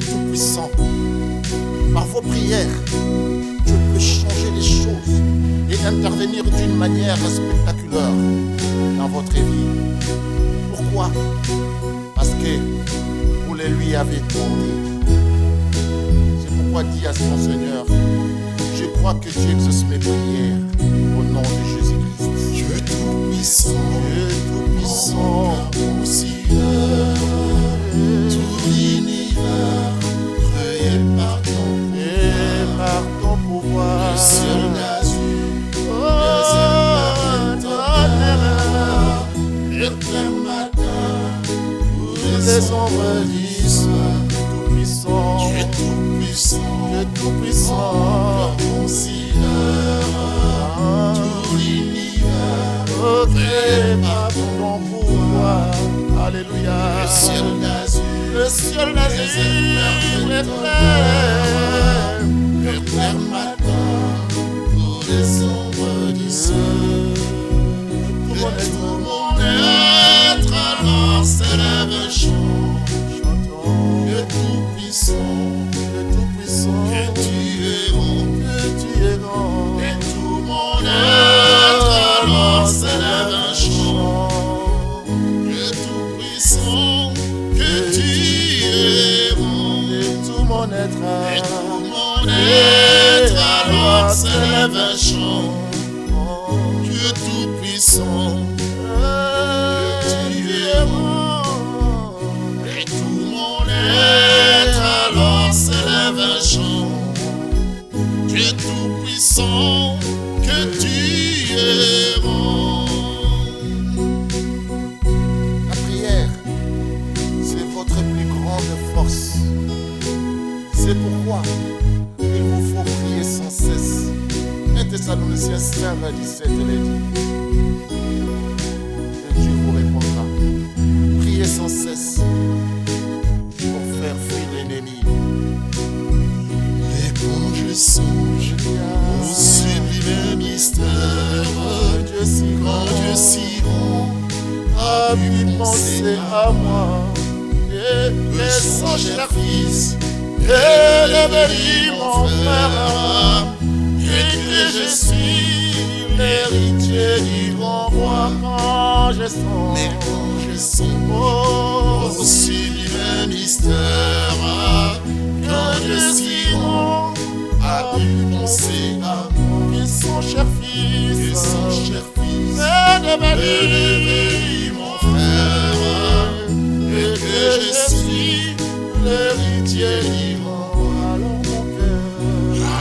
Dieu Tout-Puissant, par vos prières, Dieu peut changer les choses et intervenir d'une manière spectaculaire dans votre vie. Pourquoi? Parce que vous les lui avez demandé. C'est pourquoi dit à son Seigneur, je crois que Dieu exauce mes prières au nom de Jésus-Christ. Dieu Tout-Puissant, Dieu Tout-Puissant, concilieur, tout l'univers créé par ton pouvoir. le Ciel d'azur, éclair matin, pour les ombres du soir, Tout-Puissant, Dieu Tout-Puissant, Dieu Tout-Puissant, concilieur, tout l'univers créé par ton pouvoir. Alléluia. le ciel d'azur, Le ciel d'azur, éclair matin, pour les ombres du soir. Et tout mon être alors s'élève un chant. Dieu Tout-Puissant, que tu es grand. Et tout mon être alors s'élève un chant. Dieu Tout-Puissant, que tu es grand. Et tout mon être, Et tout mon être alors s'élève un chant. Dieu Tout-Puissant, que tu es grand. Et tout mon être alors s'élève un chant. Dieu Tout-Puissant, que tu es grand. La prière, c'est votre plus grande force. C'est pourquoi il vous faut prier sans cesse. 1 Thessaloniciens 5, 17 le dit. Et Dieu vous répondra. Priez sans cesse pour faire fuir l'ennemi. Et quand je songe au sublime mystère, Dieu si quand Dieu si grand a pu penser à moi et son cher fils et devenir mon frère, et que je suis l'héritier du grand roi. Quand je sens, mais quand je songe au sublime mystère, quand Dieu si grand a pu penser à moi, et son cher et fils son cher fils est est devenu devenu mon frère, et que je suis l'héritier du grand roi.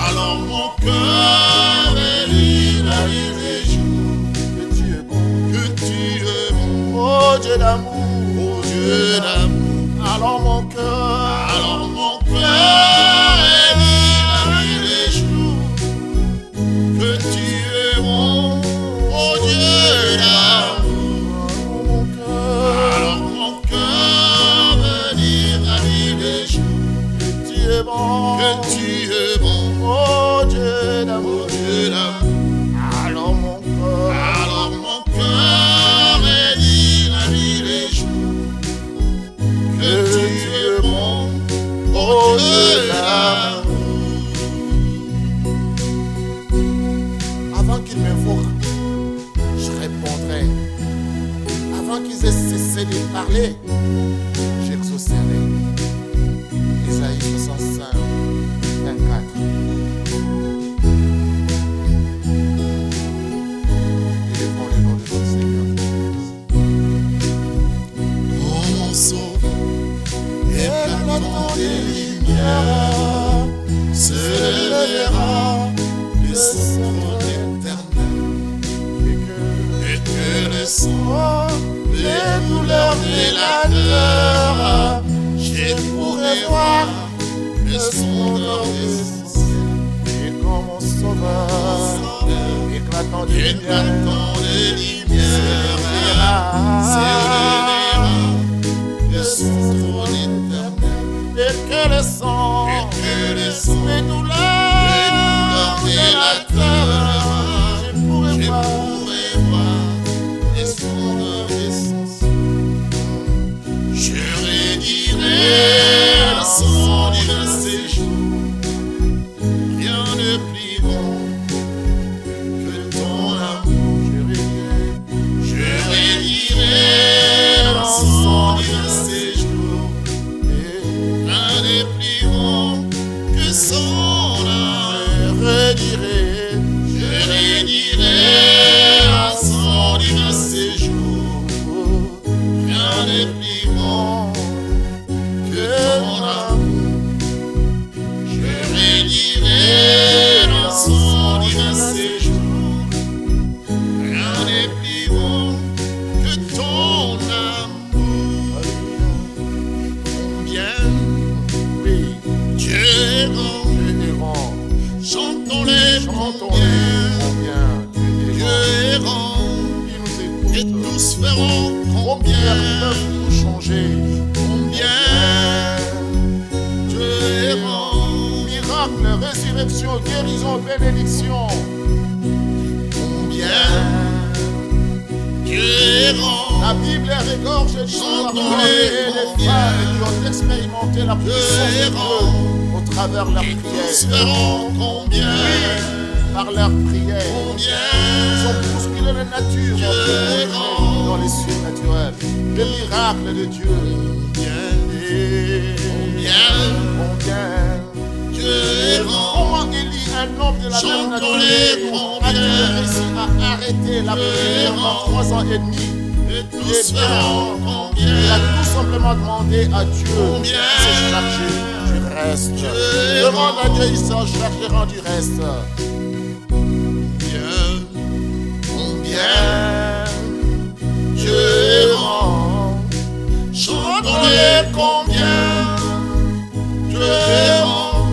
Alors mon cœur élit la vie des jours, que tu es bon, que tu es bon, oh Dieu d'amour, ô Dieu d'amour. alors mon cœur, Alors mon cœur élit la vie des jours, que tu es bon, ô Dieu d'amour. mon cœur, Alors mon cœur élit la vie des jours, que tu es bon, que tu es bon, oh Dieu ô d'amour, Dieu d'amour. alors mon cœur, Alors mon cœur élit la vie des jours, que tu es bon, ô Dieu d'amour. avant qu'ils m'invoquent, je répondrai. Avant qu'ils aient cessé de parler, j'exaucerai. Isaïe 65, 24. Élevons le nom de notre Seigneur Jésus-Christ. Oh mon sauveur, éclatant des lumières, se lèvera le sang éternel, et que le sang, les douleurs de la terre, je pourrai voir le sondeur des cieux, Et comme mon sauveur, éclatant de lumière, éclatant des lumières, s'élèvera de son trône éternel, et que le sang, et que le sang, les les douleurs douleurs de la terre, je pourrai je voir. pourrai voir les sondeurs de son ciel. Je redirai son résurrection, guérison, bénédiction. Combien Dieu est grand. La Bible regorge de Chantons l'histoire les des femmes qui ont expérimenté la puissance de Dieu au travers de leur Et prière. tous verront combien. Par leur prière. Combien Ils ont bousculé la nature dans les cieux naturels. Les miracles de Dieu. Et combien Dieu est grand. Comment Élie, un homme de la même nature, a-t-il réussi à arrêter la prière pendant 3 ans et demi? Et tous verront combien. Il a tout simplement demandé à Dieu de Combien se charger du reste. Dieu Demande à Dieu, il se chargera du reste. Combien Dieu est grand. Chantons-les combien Dieu est grand.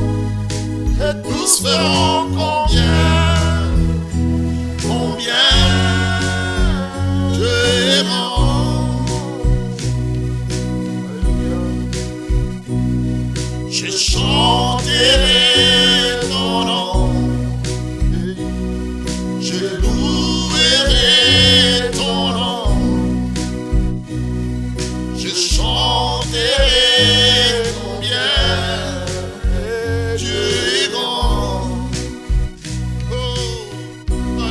Et tous feront combien. Combien Dieu est grand. Je chanterai ton nom. Je louerai ton nom. Je chanterai combien Dieu est grand. Oh,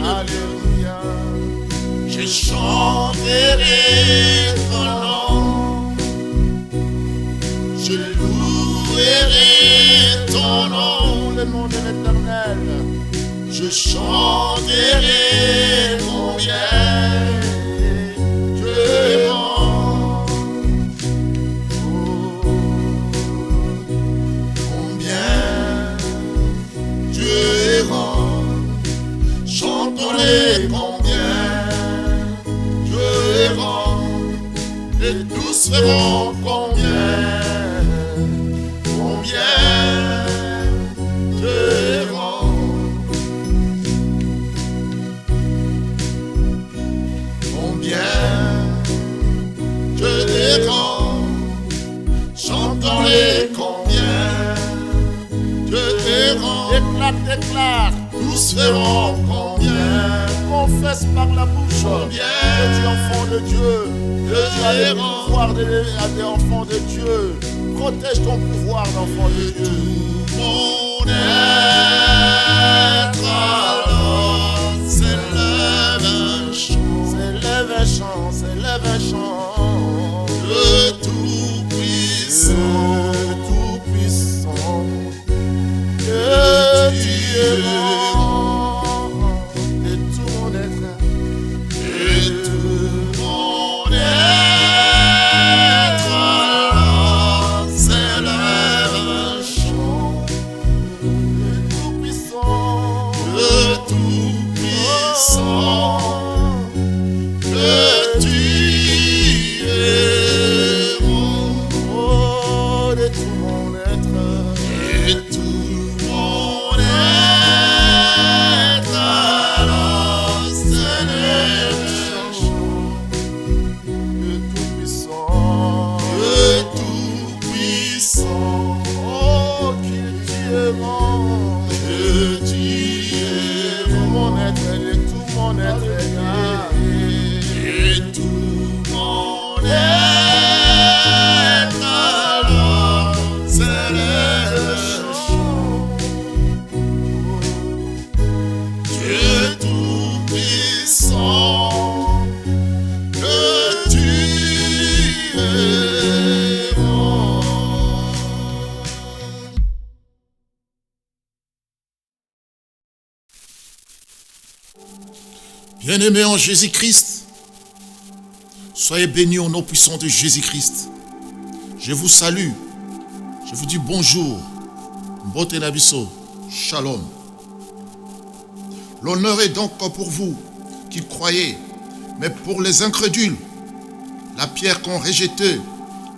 alléluia. Je chanterai ton nom. Je louerai ton nom. Le nom de l'Éternel. Je chanterai combien Dieu est grand. Combien Dieu est grand. Chantons-les combien Dieu est grand. Et tous verront combien. Combien Dieu est grand. Combien Dieu est grand. Chantons-les combien Dieu est grand. Déclare, déclare. Tous verront combien. Confesse par la bouche Combien que tu es enfant de Dieu. Que tu as est le grand. pouvoir des enfants de Dieu. Protège ton pouvoir d'enfant de Dieu. Mon être alors s'élève un chant. S'élève un chant, s'élève un chant. Le Tout-Puissant. Le Tout-Puissant. Que tu es grand de tout mon être. Et tout mon être alors s'élève un chant. Le Tout-Puissant. Le Tout-Puissant. Que tu es mon. Oh, de tout mon être. Et tout mon être alors s'élève un chant. Le Tout-Puissant. Le Tout-Puissant. Oh, qu'il tu es grand. Que tu es Tout mon être, de tout mon être. et tout mon être alors s'élève un chant. Dieu Tout-Puissant, que tu es grand. Bien-aimés en Jésus-Christ, soyez bénis au nom puissant de Jésus-Christ. Je vous salue, je vous dis bonjour, Mbote Nabiso, Shalom. L'honneur est donc pour vous qui croyez, mais pour les incrédules, la pierre qu'ont rejetée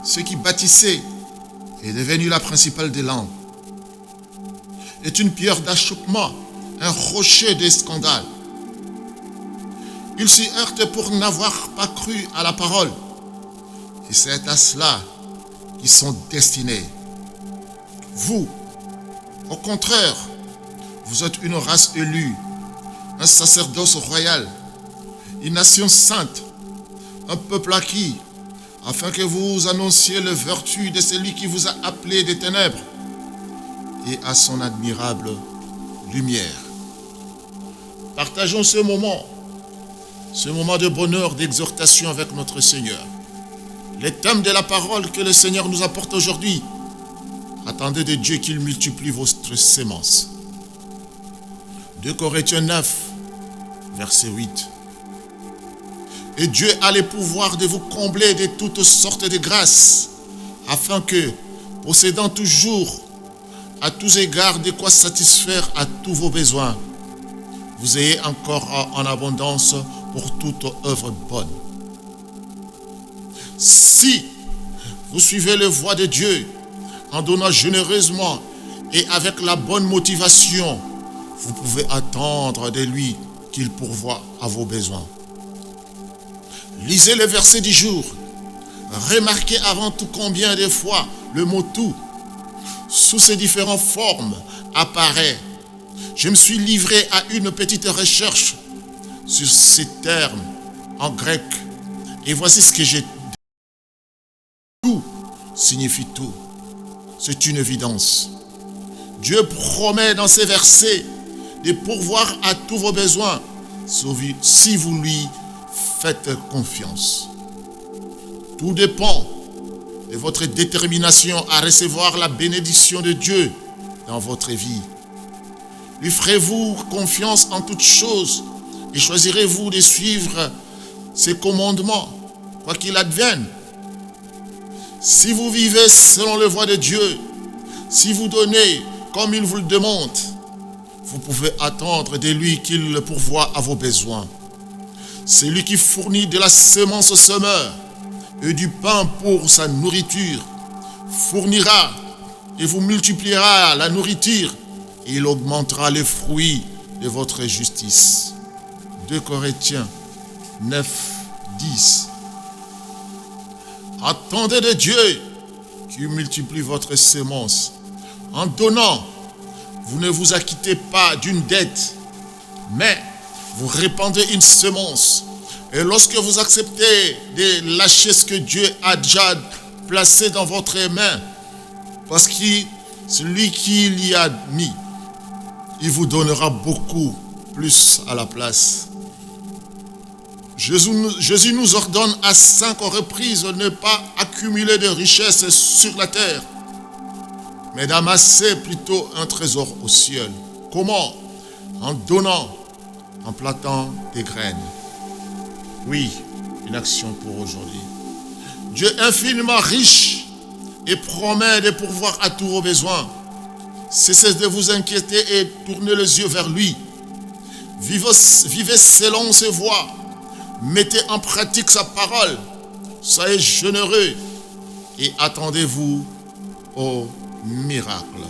ceux qui bâtissaient est devenue la principale des langues. Est une pierre d'achoppement, un rocher de scandale. Ils s'y heurtent pour n'avoir pas cru à la parole. Et c'est à cela qu'ils sont destinés. Vous, au contraire, Vous êtes une race élue, un sacerdoce royal, une nation sainte, un peuple acquis, afin que vous annonciez les vertus de celui qui vous a appelé des ténèbres et à son admirable lumière. Partageons ce moment de bonheur, d'exhortation avec notre Seigneur. Les thèmes de la parole que le Seigneur nous apporte aujourd'hui. Attendez de Dieu qu'il multiplie votre sémence. 2 Corinthiens 9, verset 8. Et Dieu a le pouvoir de vous combler de toutes sortes de grâces, afin que, possédant toujours à tous égards de quoi satisfaire à tous vos besoins, vous ayez encore en abondance pour toute œuvre bonne. Si vous suivez la voie de Dieu en donnant généreusement et avec la bonne motivation, vous pouvez attendre de lui qu'il pourvoie à vos besoins. Lisez le verset du jour. Remarquez avant tout combien de fois le mot « tout » sous ses différentes formes apparaît. Je me suis livré à une petite recherche sur ces termes en grec. Et voici ce que j'ai dit. Tout signifie tout. C'est une évidence. Dieu promet dans ces versets de pourvoir à tous vos besoins si vous lui faites confiance. Tout dépend de votre détermination à recevoir la bénédiction de Dieu dans votre vie. Lui ferez-vous confiance en toutes choses et choisirez-vous de suivre ses commandements, quoi qu'il advienne? Si vous vivez selon la voie de Dieu, si vous donnez comme il vous le demande, vous pouvez attendre de lui qu'il pourvoie à vos besoins. C'est lui qui fournit de la semence au semeur et du pain pour sa nourriture, fournira et vous multipliera la nourriture et il augmentera les fruits de votre justice. 2 Corinthiens 9, 10. Attendez de Dieu qui multiplie votre semence. En donnant, vous ne vous acquittez pas d'une dette, mais vous répandez une semence. Et lorsque vous acceptez de lâcher ce que Dieu a déjà placé dans votre main, parce que celui qui l'y a mis, il vous donnera beaucoup plus à la place. Jésus nous ordonne à 5 reprises de ne pas accumuler de richesses sur la terre, mais d'amasser plutôt un trésor au ciel. Comment? En donnant, en plantant des graines. Oui, une action pour aujourd'hui. Dieu infiniment riche et promet de pourvoir à tous vos besoins. Cessez de vous inquiéter et tournez les yeux vers lui. Vivez selon ses voies. Mettez en pratique sa parole. Soyez généreux et attendez-vous au miracle.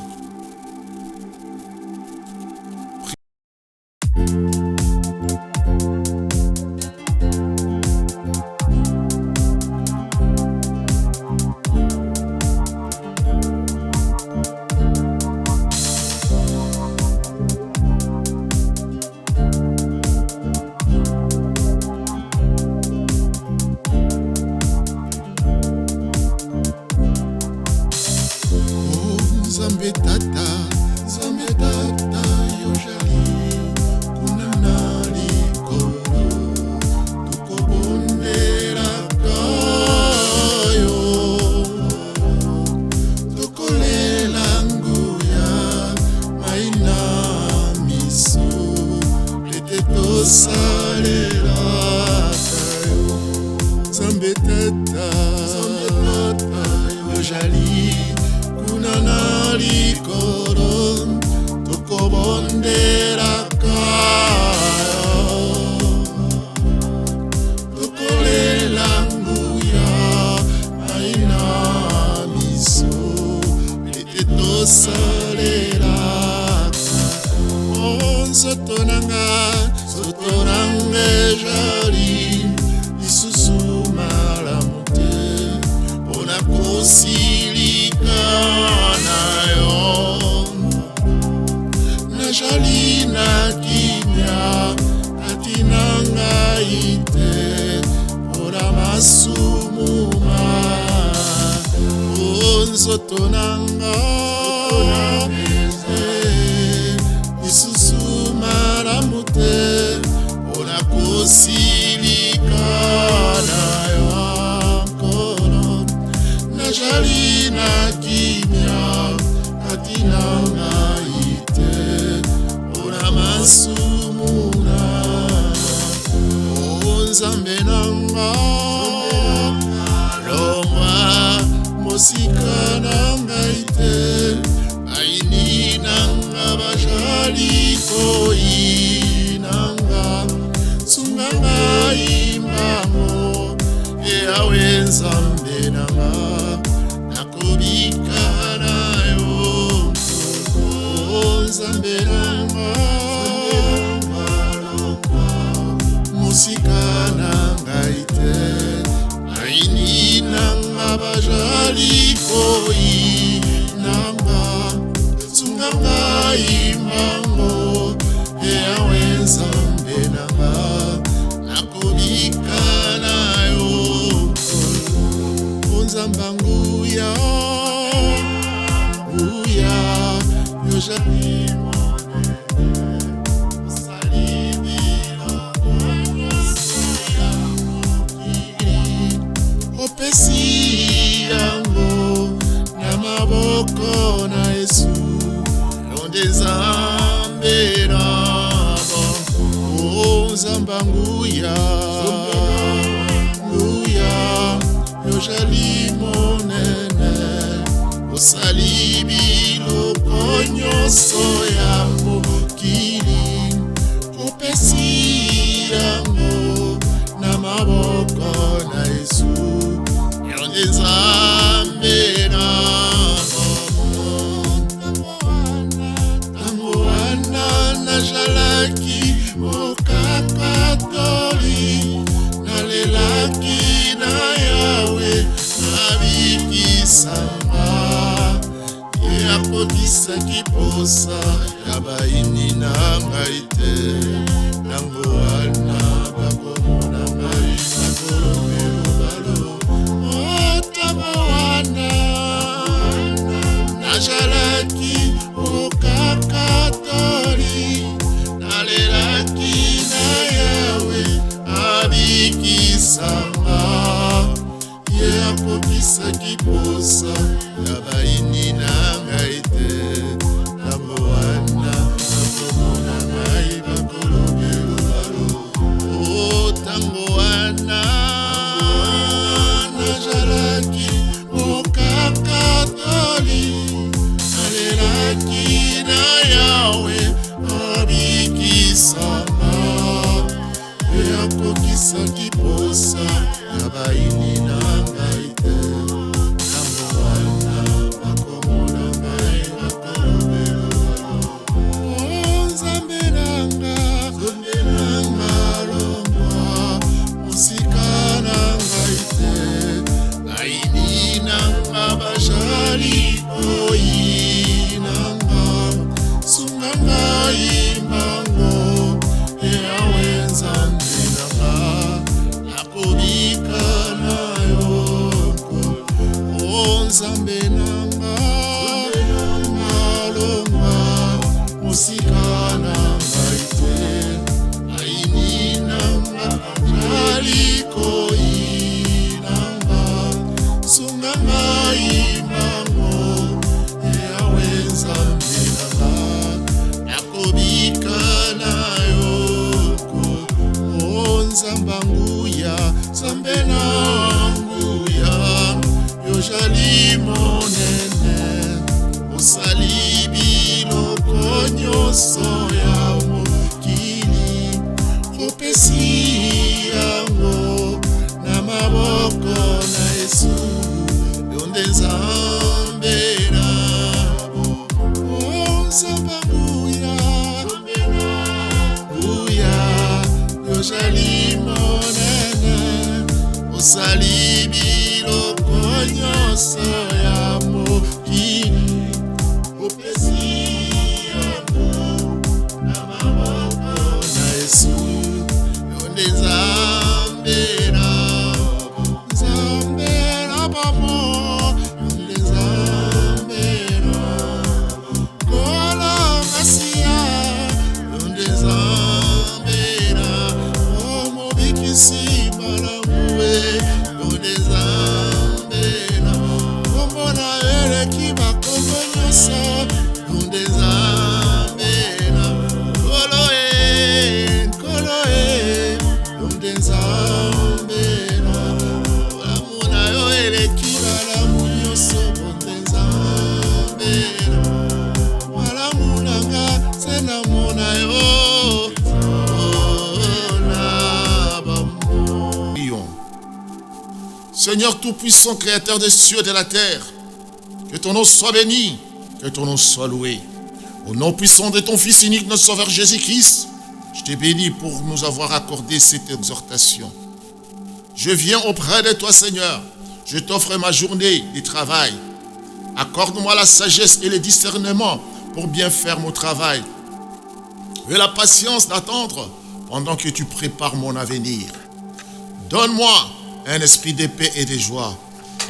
Zambe tata, yo jali, kuna naliko, tukobondela kayo, tukolela nguya, maina miso, lete tosalela kayo. Zambe tata, yo jali, nalikoro tukobondela kayo tukolela nguya aina miso lete tosalela sotonanga jali lisusu malamu te mpona kosilika jali nzoto nanga lisusu malamu te mpona kosilika na yo nkolo nazali na kimia kati na ngai te mpona masumu Nzambe nanga longwa mosika na ngai te aini nanga bajali koi nanga sunga ngai mbango Yawe Nzambe nanga nakobika na yo Nzambe nanga mosika na ngai te aini nanga bajali koi nanga sunga ngai mbango Yawe Nzambe nanga nakobika na yo Nzambe nguya nguya yo jali opesi yango na maboko na Yesu londe Nzambe na bo Nzambe nguya nguya yo jali monene osali biloko nyonso ya mokili opesi yango na maboko na Yesu Nzambe na tango wana najalaki mokakatoli nalelaki na Yawe nabikisanga ye akokisaki posa ya baini na ngai te tango wana bakomona ngai najalaki okakatoli nalelaki na Yawe abikisanga ye akokisaki posa ya baini na ngai te tango wana nakomona ngai bakolobelo tango wana najalaki okakatoli nalelaki na Yawe abikisanga ye akokisaki posa ya baini na ngai te tango wana bakomona ngai bakolobelo Nzambe nanga longwa mosika na ngai te baini nanga bajali koi nanga sunga ngai mbango Yawe Nzambe nanga nakobika na yo Nzambe nanga longwa mosika na ngai te aini nanga bajali koi nanga sunga ngai mbango Yawe Nzambe nanga nakobika na yo Nzambe nguya Nzambe na nguya yo jali monene osali biloko nyonso ya mokili opesi yango na maboko na Yesu londe Nzambe na bo Nzambe nguya yo jali monene osali biloko nyonso ya mokili opesi yango na maboko na Yesu londe Nzambe na bo Nzambe na bo nyonso nde nzambela nkolo nde nzambela malamu na yo eleki malamu nyonso nde nzambela malamu nanga se namona yo Seigneur Tout-Puissant, Créateur des cieux et de la terre, que ton nom soit béni, que ton nom soit loué. Au nom puissant de ton Fils unique, notre Sauveur Jésus-Christ, je te bénis pour nous avoir accordé cette exhortation. Je viens auprès de toi, Seigneur. Je t'offre ma journée de travail. Accorde-moi la sagesse et le discernement pour bien faire mon travail. Et la patience d'attendre pendant que tu prépares mon avenir. Donne-moi un esprit de paix et de joie,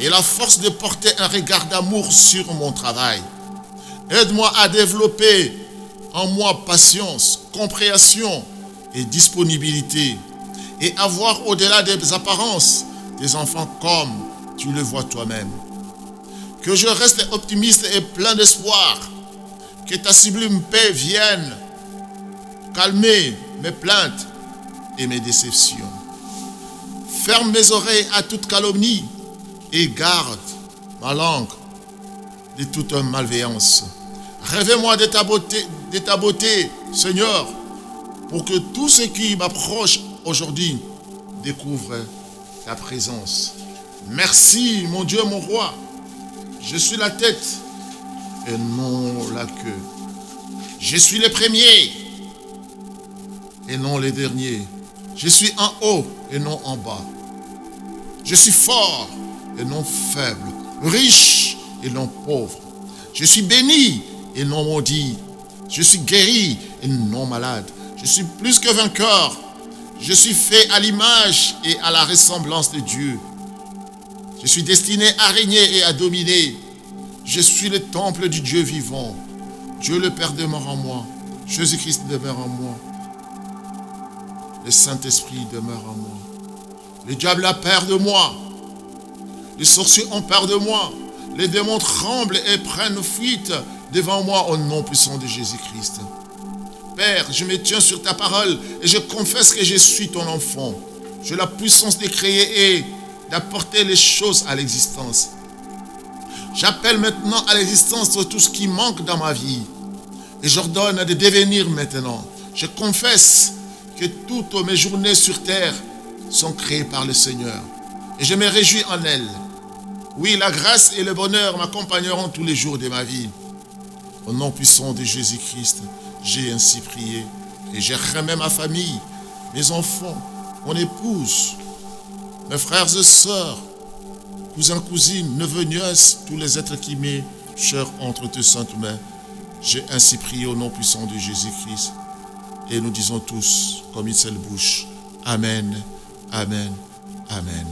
et la force de porter un regard d'amour sur mon travail. Aide-moi à développer en moi patience, compréhension et disponibilité, et à voir au-delà des apparences des enfants comme tu le vois toi-même. Que je reste optimiste et plein d'espoir, que ta sublime paix vienne calmer mes plaintes et mes déceptions. Ferme mes oreilles à toute calomnie et garde ma langue de toute malveillance. Rêvez-moi de ta beauté, Seigneur, pour que tous ceux qui m'approchent aujourd'hui découvrent ta présence. Merci, mon Dieu, mon roi. Je suis la tête et non la queue. Je suis le premier et non le dernier. Je suis en haut et non en bas. Je suis fort et non faible, riche et non pauvre. Je suis béni et non maudit. Je suis guéri et non malade. Je suis plus que vainqueur. Je suis fait à l'image et à la ressemblance de Dieu. Je suis destiné à régner et à dominer. Je suis le temple du Dieu vivant. Dieu le Père demeure en moi. Jésus-Christ demeure en moi. Le Saint-Esprit demeure en moi. Le diable a peur de moi. Les sorciers ont peur de moi. Les démons tremblent et prennent fuite devant moi au nom puissant de Jésus-Christ. Père, je me tiens sur ta parole et je confesse que je suis ton enfant. J'ai la puissance de créer et d'apporter les choses à l'existence. J'appelle maintenant à l'existence tout ce qui manque dans ma vie. Et j'ordonne de devenir maintenant. Je confesse que toutes mes journées sur terre sont créées par le Seigneur. Et je me réjouis en elles. Oui, la grâce et le bonheur m'accompagneront tous les jours de ma vie. Au nom puissant de Jésus-Christ, j'ai ainsi prié. Et je remets ma famille, mes enfants, mon épouse, mes frères et sœurs, cousins, cousines, neveux, nièces, tous les êtres qui m'est chers entre tes saintes mains. J'ai ainsi prié au nom puissant de Jésus-Christ. Et nous disons tous, comme une seule bouche, Amen, Amen, Amen.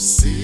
C'est